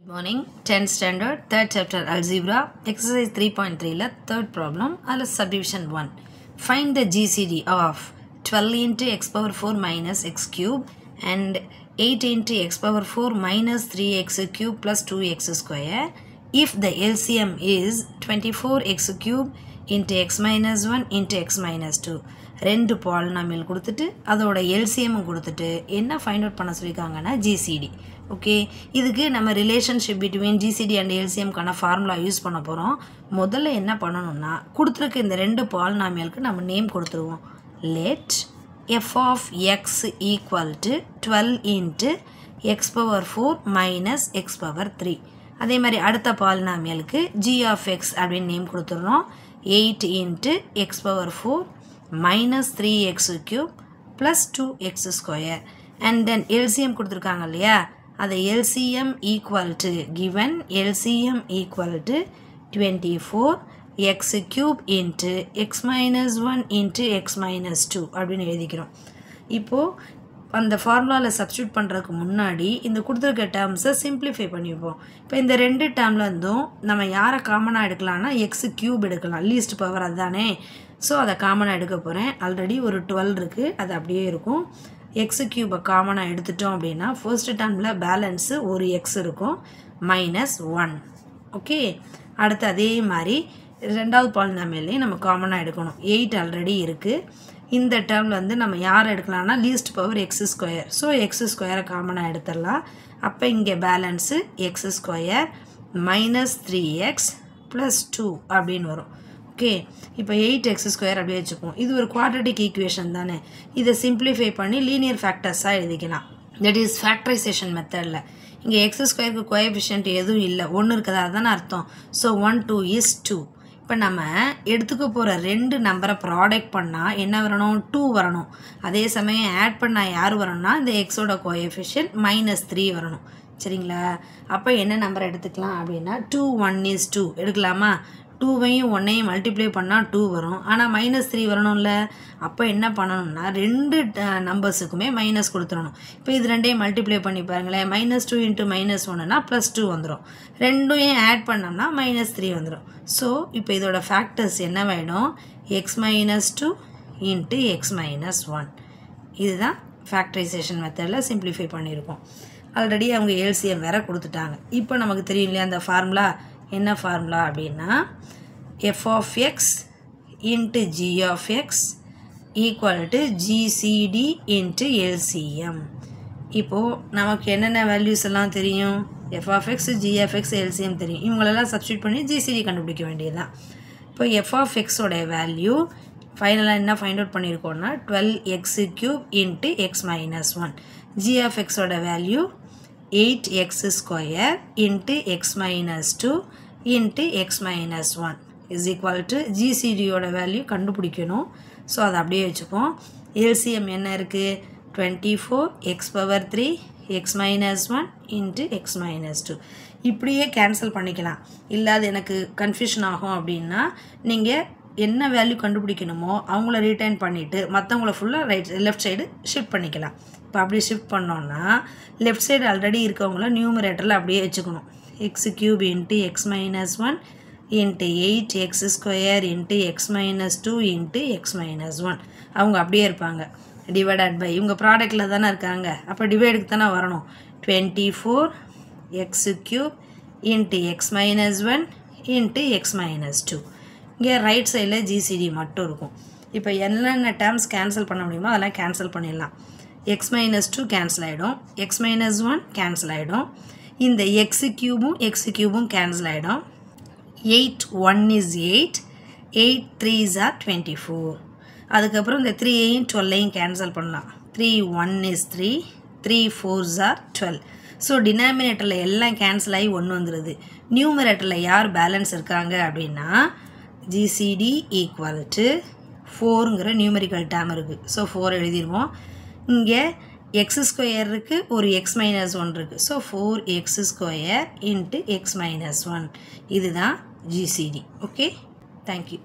Good morning, 10th standard, 3rd chapter Algebra, exercise 3.3 la 3rd problem, ala subdivision 1. Find the GCD of 12 into x power 4 minus x cube and 8 into x power 4 minus 3x cube plus 2x square if the LCM is 24x cube into x minus 1 into x minus 2. ரெண்டு polynomial கொடுத்துட்டு அதோட LCM கொடுத்துட்டு என்ன find out பண்ண சொல்லியிருக்காங்கன்னா GCD. Okay, இதுக்கு நம்ம relationship between GCD and எல்சிஎம்க்கான ஃபார்முலா யூஸ் பண்ண போகிறோம். முதல்ல என்ன பண்ணணும்னா கொடுத்துருக்க இந்த ரெண்டு பாலினாமியலுக்கு நம்ம நேம் கொடுத்துருவோம். Let F of X equal to 12 into X power 4 minus X power 3. அதே மாதிரி அடுத்த பாலினாமியலுக்கு ஜி ஆஃப் எக்ஸ் அப்படின்னு நேம் கொடுத்துட்றோம். 8 into X power 4 minus 3x cube plus 2x square and then LCM கொடுத்துருக்காங்க இல்லையா, அது LCM equal to given LCM equal to 24x cube into x minus 1 into x minus 2 அப்படின்னு எழுதிக்கிறோம். இப்போது அந்த ஃபார்முலாவில் சப்ஸ்டியூட் பண்ணுறதுக்கு முன்னாடி இந்த கொடுத்துருக்க டேர்ம்ஸை சிம்பிளிஃபை பண்ணிப்போம். இப்போ இந்த ரெண்டு டேர்ம்லேருந்தும் நம்ம யாரை காமனாக எடுக்கலாம்னா எக்ஸ் க்யூப் எடுக்கலாம், லீஸ்ட் பவர் அதுதானே. ஸோ அதை காமனாக எடுக்க போகிறேன். ஆல்ரெடி ஒரு 12 இருக்குது, அது அப்படியே இருக்கும். எக்ஸ் க்யூபை காமனாக எடுத்துட்டோம் அப்படின்னா ஃபர்ஸ்ட் டேர்மில் பேலன்ஸு ஒரு எக்ஸ் இருக்கும் -1. ஓகே, அடுத்து அதே மாதிரி ரெண்டாவது பாலினாமியல்லையும் நம்ம காமனாக எடுக்கணும். 8 ஆல்ரெடி இருக்குது. இந்த டேர்மில் வந்து நம்ம யாரை எடுக்கலாம்னா least power X square. So X ஸ்கொயரை காமனாக எடுத்துடலாம். அப்போ இங்கே பேலன்ஸு எக்ஸ் ஸ்கொயர் -3x + 2 அப்படின்னு வரும். ஓகே, இப்போ 8x ஸ்கொயர் அப்படியே வச்சுப்போம். இது ஒரு குவாட்ரட்டிக் ஈக்குவேஷன் தானே. இதை சிம்பிளிஃபை பண்ணி லீனியர் ஃபேக்டர்ஸாக எழுதிக்கலாம். தட் இஸ் ஃபேக்டரைசேஷன் மெத்தடில். இங்கே எக்ஸ் ஸ்கொயருக்கு கோஎஃபிஷியன்ட் எதுவும் இல்லை, 1 இருக்குதா தானே அர்த்தம். So 1 2 is 2. இப்போ நம்ம எடுத்துக்க போகிற ரெண்டு நம்பரை ப்ராடக்ட் பண்ணால் என்ன வரணும், 2 வரணும். அதே சமயம் ஆட் பண்ணால் யார் வரணும்னா இந்த எக்ஸோட கோஎஃபிஷியன்ட் -3 வரணும். சரிங்களா? அப்போ என்ன நம்பரை எடுத்துக்கலாம் அப்படின்னா 2 1 is 2 எடுக்கலாமா. 2வையும் 1ஐயும் மல்டிப்ளை பண்ணால் 2 வரும். ஆனால் -3 வரணும்ல. அப்போ என்ன பண்ணணும்னா ரெண்டு நம்பர்ஸுக்குமே மைனஸ் கொடுத்துடணும். இப்போ இது ரெண்டையும் மல்டிப்ளை பண்ணி பாருங்களேன். -2 × -1னா +2 வந்துடும். ரெண்டையும் ஆட் பண்ணோம்னா -3 வந்துடும். ஸோ இப்போ இதோட ஃபேக்டர்ஸ் என்ன வேணும், x -2 × x -1. இதுதான் ஃபேக்டரைசேஷன் மெத்தடில் சிம்பிளிஃபை பண்ணியிருக்கோம். ஆல்ரெடி அவங்க எல்சிஎம் வேறு கொடுத்துட்டாங்க. இப்போ நமக்கு தெரியும் இல்லையா அந்த ஃபார்முலா. என்ன ஃபார்முலா அப்படின்னா f of x into g of x equal to GCD into LCM. இப்போது நமக்கு என்னென்ன வேல்யூஸ் எல்லாம் தெரியும், f of x, g of x, LCM தெரியும். இவங்களெல்லாம் சப்ஸ்டியூட் பண்ணி GCD கண்டுபிடிக்க வேண்டியதுதான். இப்போ f of x உடைய வேல்யூ ஃபைனலாக என்ன ஃபைண்ட் அவுட் பண்ணியிருக்கோம்னா 12x³ into x - 1. g of x உடைய value 8x² into x - 2 into x - 1 is equal to GCD ஓட வேல்யூ கண்டுபிடிக்கணும். ஸோ அதை அப்படியே வச்சுப்போம். LCM என்ன இருக்குது, 24x⁻3 x - 1 into x - 2. இப்படியே கேன்சல் பண்ணிக்கலாம். இல்லை அது எனக்கு கன்ஃபியூஷன் ஆகும் அப்படின்னா நீங்கள் என்ன வேல்யூ கண்டுபிடிக்கணுமோ அவங்கள ரீட்டைன் பண்ணிவிட்டு மற்றவங்கள ஃபுல்லாக லெஃப்ட் சைடு ஷிஃப்ட் பண்ணிக்கலாம். இப்போ அப்படி ஷிஃப்ட் பண்ணோன்னா லெஃப்ட் சைடு ஆல்ரெடி இருக்கவங்கள நியூமரேட்டரில் அப்படியே வச்சுக்கணும். x³ into x - 1 into 8x² into x - 2 into x - 1 அவங்க அப்படியே இருப்பாங்க. டிவைடட் பை இவங்க ப்ராடக்டில் தானே இருக்காங்க, அப்போ டிவைடுக்கு தானே வரணும். 24x³ into x - 1 into x - 2. இங்கே ரைட் சைடில் ஜிசிடி மட்டும் இருக்கும். இப்போ என்னென்ன டேர்ம்ஸ் கேன்சல் பண்ண முடியுமோ அதெல்லாம் கேன்சல் பண்ணிடலாம். x - 2 கேன்சல் ஆகிடும், x - 1 கேன்சல் ஆகிடும், இந்த x³ கேன்சல் ஆகிடும். 8 1 is 8, 8 3s are 24. அதுக்கப்புறம் இந்த 3ஐயும் 12ஐயும் கேன்சல் பண்ணலாம். 3 1 is 3, 3 4s are 12. ஸோ டினாமினேட்டரில் எல்லாம் கேன்சல் ஆகி 1 வந்துடுது. நியூமரேட்டரில் யார் பேலன்ஸ் இருக்காங்க அப்படின்னா ஜிசிடி ஈக்குவல் டு 4ங்கிற நியூமரிக்கல் டேர்ம் இருக்குது. ஸோ 4 எழுதிடுவோம். இங்கே x² இருக்குது, ஒரு x - 1 இருக்குது. So 4x² into x - 1. இதுதான் GCD. Okay, thank you.